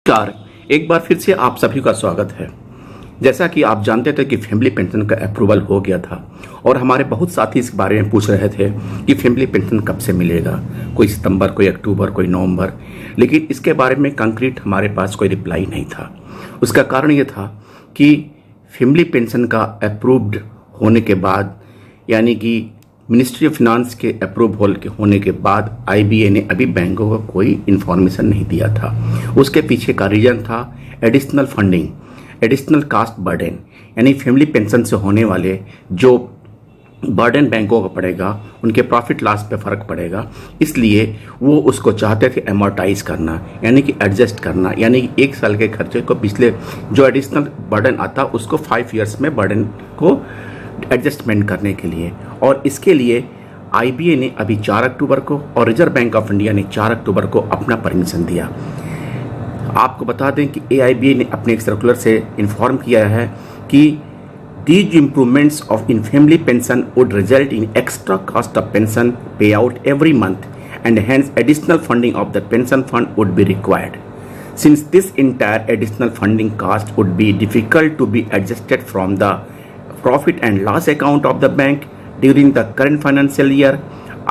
नमस्कार। एक बार फिर से आप सभी का स्वागत है। जैसा कि आप जानते थे कि फैमिली पेंशन का अप्रूवल हो गया था और हमारे बहुत साथी इस बारे में पूछ रहे थे कि फैमिली पेंशन कब से मिलेगा, कोई सितंबर, कोई अक्टूबर, कोई नवंबर। लेकिन इसके बारे में कंक्रीट हमारे पास कोई रिप्लाई नहीं था। उसका कारण ये था कि फैमिली पेंशन का अप्रूव्ड होने के बाद, यानी कि मिनिस्ट्री ऑफ फिनांस के अप्रूवल के होने के बाद आईबीए ने अभी बैंकों को कोई इन्फॉर्मेशन नहीं दिया था। उसके पीछे का रीजन था additional funding, additional cost burden, यानी फैमिली पेंशन से होने वाले जो बर्डन बैंकों को पड़ेगा, उनके प्रॉफिट लॉस पे फर्क पड़ेगा। इसलिए वो उसको चाहते थे एमोर्टाइज करना, यानी कि एडजस्ट करना, यानी कि 1 साल के खर्चे को पिछले जो एडिशनल बर्डन आता उसको 5 ईयर्स में बर्डन को एडजस्टमेंट करने के लिए। और इसके लिए आईबीए ने अभी 4 अक्टूबर को और रिजर्व बैंक ऑफ इंडिया ने 4 अक्टूबर को अपना परमिशन दिया। आपको बता दें कि एआईबीए ने अपने एक सर्कुलर से इन्फॉर्म किया है कि these improvements of in family pension would result in extra cost of pension payout every month, and hence additional funding of the pension fund would be required. Since this entire additional funding cost would be difficult to be adjusted from the profit and loss account of the bank during the current financial year,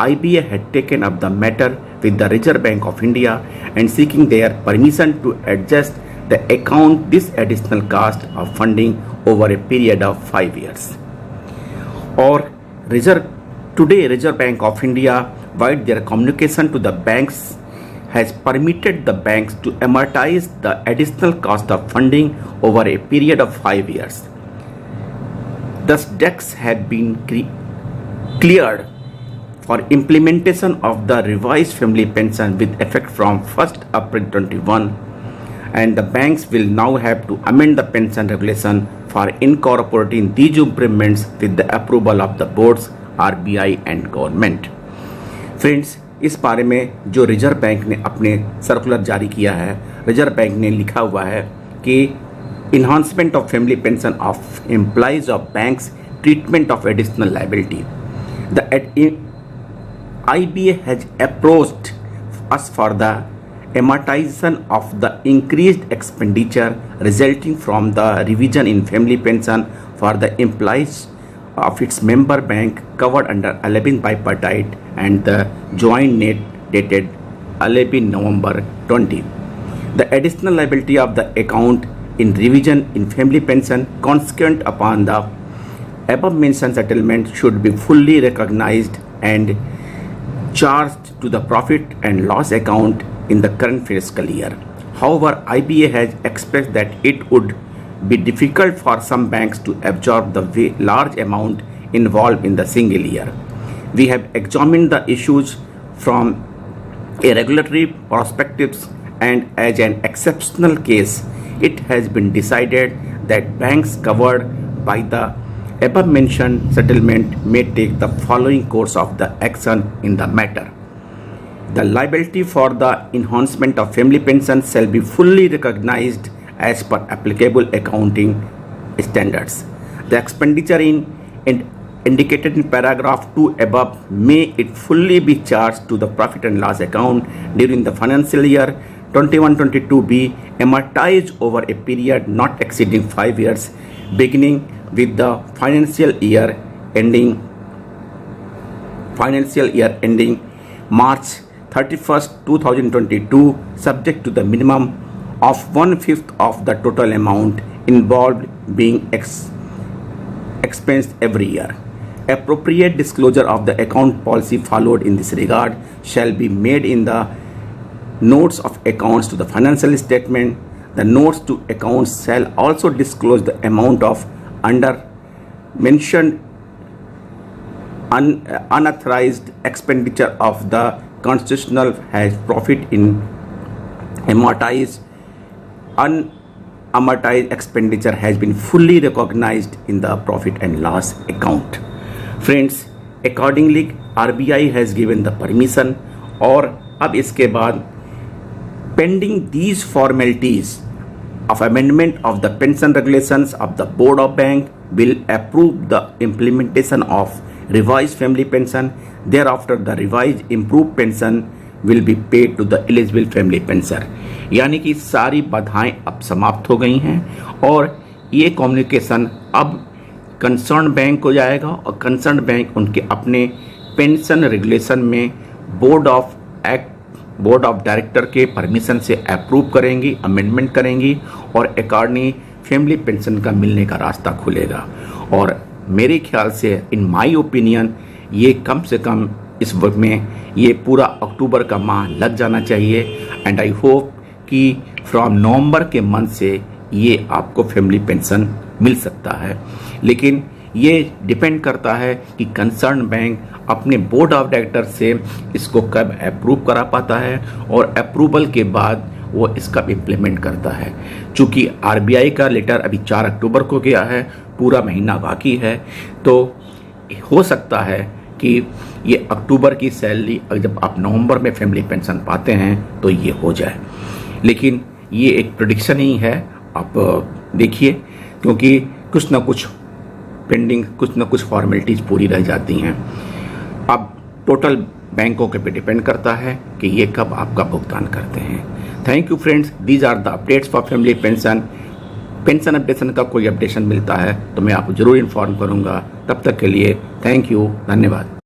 IBA had taken up the matter with the Reserve Bank of India and seeking their permission to adjust the account this additional cost of funding over a period of 5 years. Or Reserve Bank of India, via their communication to the banks, has permitted the banks to amortize the additional cost of funding over a period of 5 years. Thus, decks have been cleared for implementation of the revised family pension with effect from 1st April 21, and the banks will now have to amend the pension regulation for incorporating these improvements with the approval of the boards, RBI and government. Friends, इस बारे में जो reserve bank ने अपने circular जारी किया है, reserve bank ने लिखा हुआ है कि enhancement of family pension of employees of banks, treatment of additional liability. The IBA has approached us for the amortization of the increased expenditure resulting from the revision in family pension for the employees of its member bank covered under 11 bipartite and the joint net dated 11 November 20. The additional liability of the account in revision in family pension consequent upon the above mentioned settlement should be fully recognized and charged to the profit and loss account in the current fiscal year. However, IBA has expressed that it would be difficult for some banks to absorb the large amount involved in the single year. We have examined the issues from a regulatory perspective, and as an exceptional case, it has been decided that banks covered by the above mentioned settlement may take the following course of the action in the matter. The liability for the enhancement of family pension shall be fully recognized as per applicable accounting standards. The expenditure indicated in paragraph 2 above may it fully be charged to the profit and loss account during the financial year 21-22 be amortized over a period not exceeding 5 years, beginning with the financial year ending March 31st, 2022, subject to the minimum of 1/5 of the total amount involved being expensed every year. Appropriate disclosure of the account policy followed in this regard shall be made in the notes of accounts to the financial statement. The notes to accounts shall also disclose the amount of under mentioned unauthorized expenditure of the constitutional has profit in unamortized expenditure has been fully recognized in the profit and loss account. Friends, accordingly RBI has given the permission, और अब इसके बाद pending these formalities of amendment of the pension regulations of the Board of Bank will approve the implementation of revised family pension. Thereafter, the revised improved pension will be paid to the eligible family pension. यानी कि सारी बाधाएं अब समाप्त हो गई हैं और ये कम्युनिकेशन अब कंसर्न बैंक को जाएगा और कंसर्न बैंक उनके अपने पेंशन रेगुलेशन में बोर्ड ऑफ डायरेक्टर के परमिशन से अप्रूव करेंगी, अमेंडमेंट करेंगी और अकॉर्डिंग फैमिली पेंशन का मिलने का रास्ता खुलेगा। और मेरे ख्याल से इन माय ओपिनियन ये कम से कम इस वक्त में ये पूरा अक्टूबर का माह लग जाना चाहिए एंड आई होप कि फ्रॉम नवंबर के मंथ से ये आपको फैमिली पेंशन मिल सकता है। लेकिन ये डिपेंड करता है कि कंसर्न बैंक अपने बोर्ड ऑफ डायरेक्टर से इसको कब अप्रूव करा पाता है और अप्रूवल के बाद वो इसका इम्प्लीमेंट करता है। चूँकि आरबीआई का लेटर अभी 4 अक्टूबर को गया है, पूरा महीना बाकी है, तो हो सकता है कि ये अक्टूबर की सैलरी जब आप नवंबर में फैमिली पेंशन पाते हैं तो ये हो जाए। लेकिन ये एक प्रेडिक्शन ही है, आप देखिए, क्योंकि कुछ ना कुछ पेंडिंग, कुछ ना कुछ फॉर्मेलिटीज़ पूरी रह जाती हैं। अब टोटल बैंकों के पे डिपेंड करता है कि ये कब आपका भुगतान करते हैं। Thank you friends, these are the updates for family pension. Pension updation का कोई अपडेशन मिलता है तो मैं आपको ज़रूर इन्फॉर्म करूँगा। तब तक के लिए थैंक यू, धन्यवाद।